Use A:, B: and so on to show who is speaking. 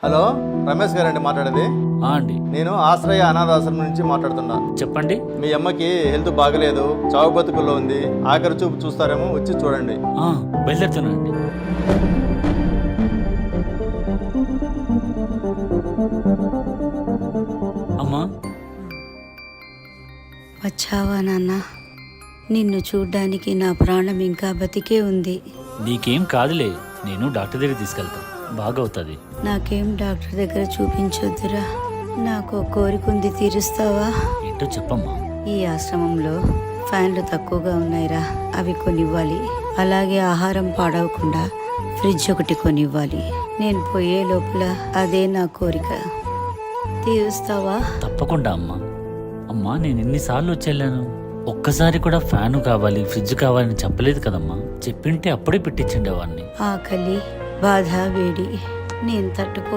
A: Hello, Ramesh గారండి మాట్లాడేది.
B: అండి
A: నేను ఆశ్రయ అనాథాశ్రమం నుంచి మాట్లాడుతున్నా.
B: చెప్పండి.
A: మీ అమ్మకి హెల్త్ బాగలేదు, చావు బతుకుల్లో ఉంది. ఆఖరి చూపు చూస్తారేమో, వచ్చి చూడండి.
B: బయలుదేరుతున్నానండి. అమ్మా,
C: వచ్చావా నాన్న? నిన్ను చూడ్డానికి నా ప్రాణం ఇంకా బతికే ఉంది.
B: నీకేం కాదులే, నేను డాక్టర్ దగ్గర తీసుకెళ్తా, బాగవుతుంది.
C: నాకేం డాక్టర్ దగ్గర చూపించొద్దురా. నాకు కోరిక ఉంది, తీరుస్తావా?
B: ఏంటో చెప్పమ్మా.
C: ఈ ఆశ్రమంలో ఫ్యాన్లు తక్కువగా ఉన్నాయిరా, అవి కొనివ్వాలి. అలాగే ఆహారం పాడవకుండా ఫ్రిడ్జ్ ఒకటి కొనివ్వాలి. నేను పోయే లోపల అదే నా కోరిక, తీరుస్తావా?
B: తప్పకుండా అమ్మా. అమ్మా, నేను ఎన్నిసార్లు వచ్చేళ్ళాను, ఒక్కసారి కూడా ఫ్యాను కావాలి, ఫ్రిడ్జ్ కావాలని చెప్పలేదు కదమ్మా. చెప్పింటే అప్పుడే పెట్టించండి వాడిని.
C: ఆకలి, బాధ, వేడి నేను తట్టుకో